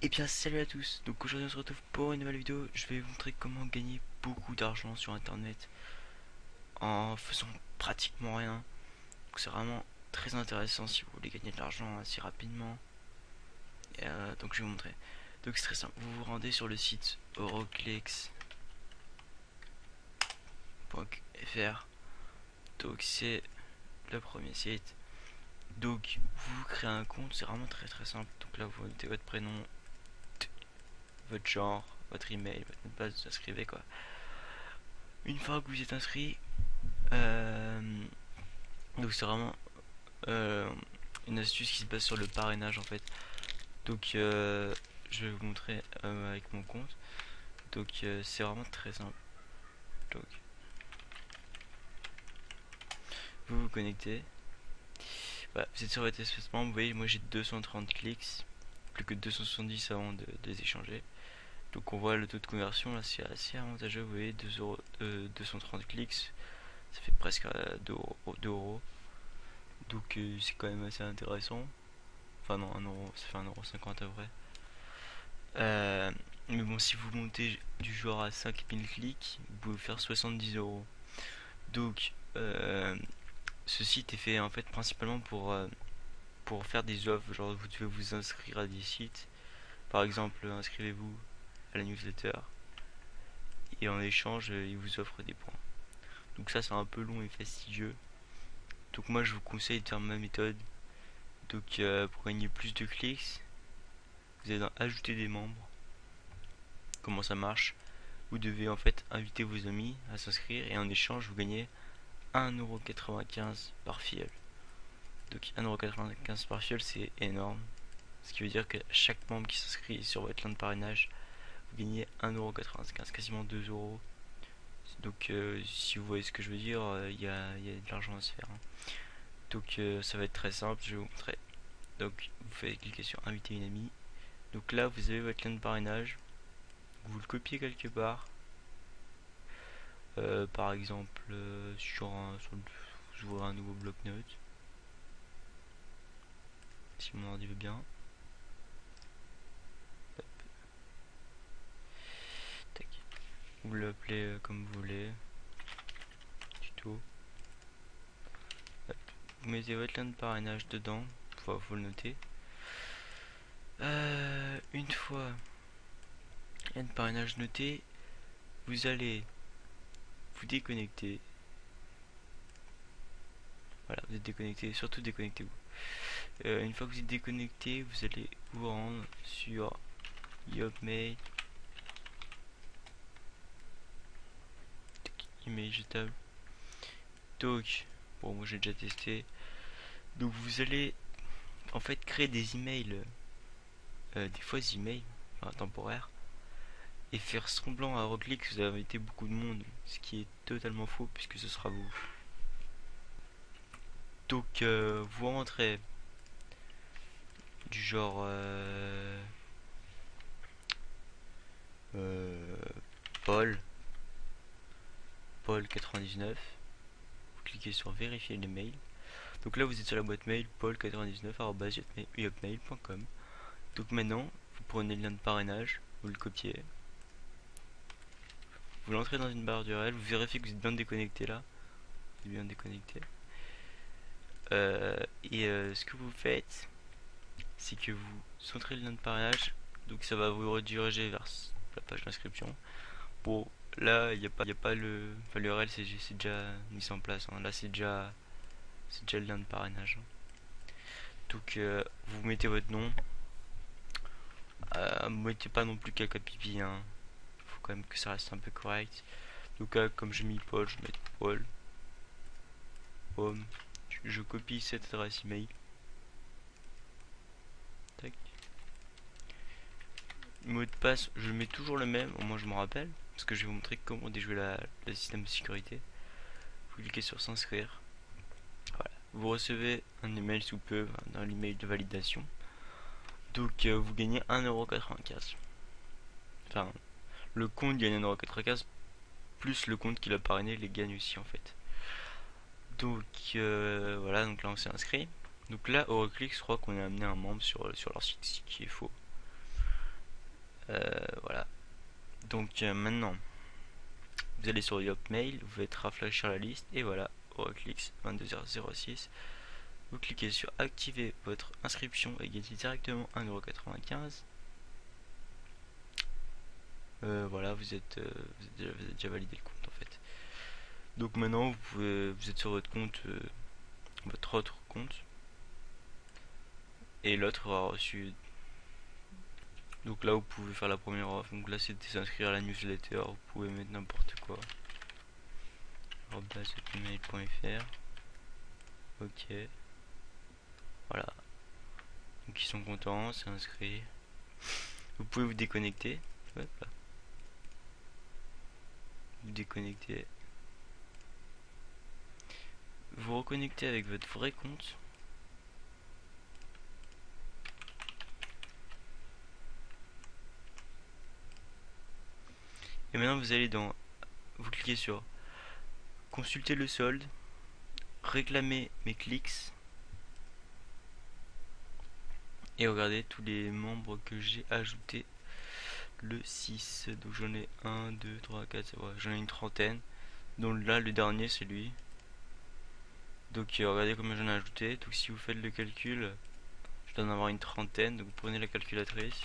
Et bien salut à tous, donc aujourd'hui on se retrouve pour une nouvelle vidéo. Je vais vous montrer comment gagner beaucoup d'argent sur internet en faisant pratiquement rien. Donc c'est vraiment très intéressant si vous voulez gagner de l'argent assez rapidement. Donc je vais vous montrer. Donc c'est très simple, vous vous rendez sur le site euroclix.fr. Donc c'est le premier site. Donc vous créez un compte, c'est vraiment très simple. Donc là vous mettez votre prénom, votre genre, votre email, votre mot de passe, vous inscrivez quoi. Une fois que vous êtes inscrit, donc c'est vraiment euh, une astuce qui se base sur le parrainage en fait. Donc je vais vous montrer avec mon compte. Donc c'est vraiment très simple. Donc vous vous connectez. Voilà, vous êtes sur votre espace membre. Vous voyez, moi j'ai 230 clics, plus que 270 avant de les échanger. Donc on voit le taux de conversion là, c'est assez avantageux. Vous voyez, 2 euros, 230 clics, ça fait presque 2 euros. Donc c'est quand même assez intéressant. Enfin non, 1 euro, ça fait 1,50 € à vrai. Mais bon, si vous montez du genre à 5000 clics, vous pouvez faire 70 €. Donc, ce site est fait en fait principalement pour faire des offres. Genre, vous devez vous inscrire à des sites. Par exemple, inscrivez-vous à la newsletter et en échange, ils vous offrent des points. Donc, ça, c'est un peu long et fastidieux. Donc, moi, je vous conseille de faire ma méthode. Donc, pour gagner plus de clics, vous allez dans ajouter des membres. Comment ça marche? Vous devez en fait inviter vos amis à s'inscrire et en échange vous gagnez 1,95 € par filleul. Donc 1,95 € par filleul, c'est énorme. Ce qui veut dire que chaque membre qui s'inscrit sur votre lien de parrainage, vous gagnez 1,95 €, quasiment 2 euros. Donc si vous voyez ce que je veux dire, il y a de l'argent à se faire, hein. Donc ça va être très simple, je vais vous montrer. Donc vous faites cliquer sur inviter une amie. Donc là vous avez votre lien de parrainage, vous le copiez quelque part. Par exemple, j'ouvre un nouveau bloc-notes, si mon ordi veut bien. Hop, tac. Vous l'appelez comme vous voulez. Tuto. Hop. Vous mettez votre lien de parrainage dedans. Faut le noter. Une fois lien de parrainage noté, vous allez vous déconnecter. Voilà, vous êtes déconnecté. Surtout déconnectez-vous. Une fois que vous êtes déconnecté, vous allez vous rendre sur Yopmail. Email jetable. Donc, bon, moi j'ai déjà testé. Donc vous allez en fait créer des emails, des faux emails, enfin temporaires, et faire semblant à Euroclick que vous avez invité beaucoup de monde, ce qui est totalement faux puisque ce sera vous. Donc vous rentrez du genre euh, Paul, Paul 99. Vous cliquez sur vérifier les mails. Donc là vous êtes sur la boîte mail paul99@yopmail.com. Donc maintenant vous prenez le lien de parrainage, vous le copiez, vous l'entrez dans une barre d'URL, vous vérifiez que vous êtes bien déconnecté là, vous êtes bien déconnecté. Ce que vous faites, c'est que vous centrez le lien de parrainage, donc ça va vous rediriger vers la page d'inscription. Bon, là, il n'y a pas le. Enfin, l'URL, c'est déjà mis en place, hein. Là, c'est déjà le lien de parrainage, hein. Donc, vous mettez votre nom. Mettez pas non plus caca pipi, hein. Faut quand même que ça reste un peu correct. Donc, comme j'ai mis Paul, je vais mettre Paul. Home. Je copie cette adresse email. Tac. Mot de passe, je mets toujours le même, au moins je me rappelle, parce que je vais vous montrer comment déjouer le système de sécurité. Vous cliquez sur s'inscrire. Voilà. Vous recevez un email sous peu, un email de validation. Donc vous gagnez 1,95 €. Enfin, le compte gagne 1,95 € plus le compte qui l'a parrainé les gagne aussi en fait. Donc voilà, donc là on s'est inscrit. Donc là, Euroclick, je crois qu'on a amené un membre sur leur site, ce qui est faux. Voilà. Donc maintenant, vous allez sur Yopmail, vous faites rafraîchir la liste et voilà, Euroclix 22h06. Vous cliquez sur activer votre inscription et gagnez directement 1,95 €. Voilà, vous êtes déjà validé le compte en fait. Donc maintenant vous êtes sur votre compte, votre autre compte, et l'autre aura reçu. Donc là vous pouvez faire la première offre. Donc là c'est de s'inscrire à la newsletter. Vous pouvez mettre n'importe quoi. @mail.fr. Ok. Voilà. Donc ils sont contents, c'est inscrit. Vous pouvez vous déconnecter. Hop là. Vous déconnectez. Vous reconnectez avec votre vrai compte. Et maintenant vous allez dans. Vous cliquez sur consulter le solde, réclamer mes clics. Et regardez tous les membres que j'ai ajoutés le 6. Donc j'en ai 1, 2, 3, 4, ouais, j'en ai une trentaine. Donc là le dernier c'est lui. Donc regardez combien j'en ai ajouté. Donc si vous faites le calcul, je dois en avoir une trentaine. Donc vous prenez la calculatrice.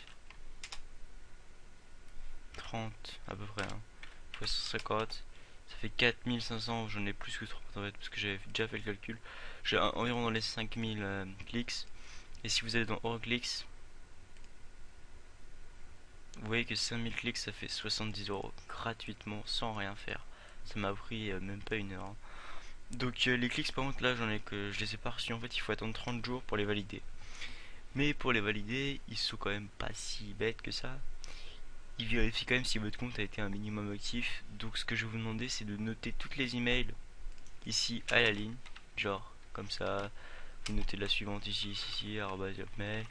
30 à peu près, hein, fois 150, ça fait 4500. J'en ai plus que 30 en fait, parce que j'avais déjà fait le calcul. J'ai environ dans les 5000 clics. Et si vous allez dans Euroclix, vous voyez que 5000 clics ça fait 70 € gratuitement sans rien faire. Ça m'a pris même pas une heure, hein. Donc les clics par contre là je les ai pas reçus en fait, il faut attendre 30 jours pour les valider. Mais pour les valider, ils sont quand même pas si bêtes que ça. Ils vérifient quand même si votre compte a été un minimum actif. Donc ce que je vais vous demander c'est de noter toutes les emails ici à la ligne. Genre comme ça, vous notez la suivante ici, @hotmail.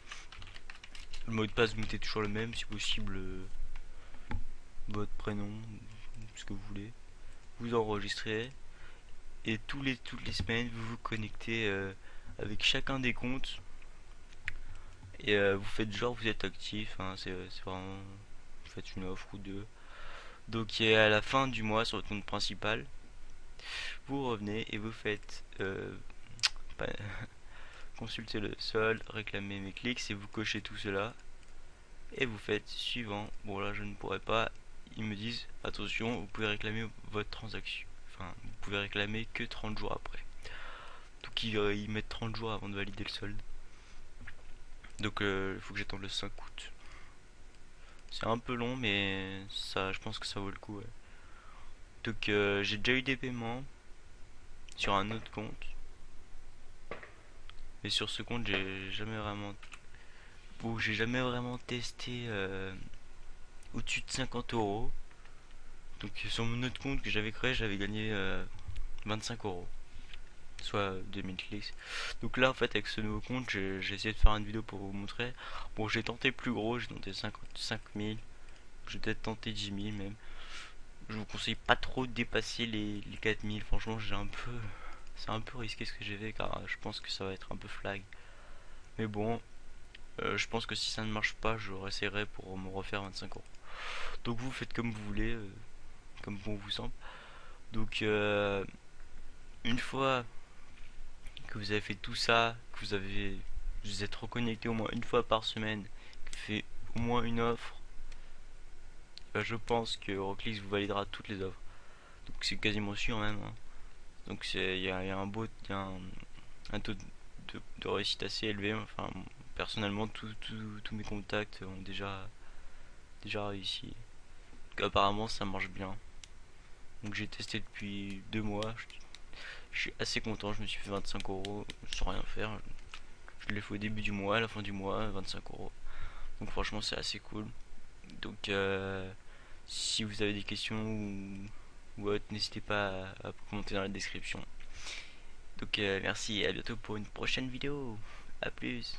Le mot de passe vous mettez toujours le même si possible, votre prénom, ce que vous voulez. Vous enregistrez et toutes les semaines vous vous connectez avec chacun des comptes et vous faites genre vous êtes actif, hein, c'est vraiment, vous faites une offre ou deux. Donc à la fin du mois sur votre compte principal, vous revenez et vous faites consulter le solde, réclamer mes clics et vous cochez tout cela et vous faites suivant. Bon là je ne pourrais pas, ils me disent attention, vous pouvez réclamer votre transaction. Enfin, vous pouvez réclamer que 30 jours après. Donc ils mettent 30 jours avant de valider le solde. Donc il faut que j'attende le 5 août. C'est un peu long mais ça je pense que ça vaut le coup, ouais. Donc j'ai déjà eu des paiements sur un autre compte. Mais sur ce compte j'ai jamais vraiment testé au-dessus de 50 €. Donc sur mon autre compte que j'avais créé, j'avais gagné 25 €, soit 2000 clics. Donc là en fait avec ce nouveau compte, j'ai essayé de faire une vidéo pour vous montrer. Bon, j'ai tenté plus gros, j'ai tenté 55 000, j'ai peut-être tenté 10 000 même. Je vous conseille pas trop de dépasser les 4000. Franchement, c'est un peu risqué ce que j'ai fait car je pense que ça va être un peu flag. Mais bon, je pense que si ça ne marche pas, je réessayerai pour me refaire 25 €. Donc vous faites comme vous voulez, comme bon vous semble. Donc une fois que vous avez fait tout ça, que vous êtes reconnecté au moins une fois par semaine, que fait au moins une offre, je pense que Euroclix vous validera toutes les offres. Donc c'est quasiment sûr même, hein. Donc il y a un taux de réussite assez élevé. Enfin, personnellement, tous mes contacts ont déjà réussi. Donc apparemment, ça marche bien. Donc j'ai testé depuis 2 mois. Je suis assez content. Je me suis fait 25 € sans rien faire. Je l'ai fait au début du mois, à la fin du mois, 25 €. Donc franchement, c'est assez cool. Donc si vous avez des questions ou autre, n'hésitez pas à commenter dans la description. Donc merci et à bientôt pour une prochaine vidéo. A plus.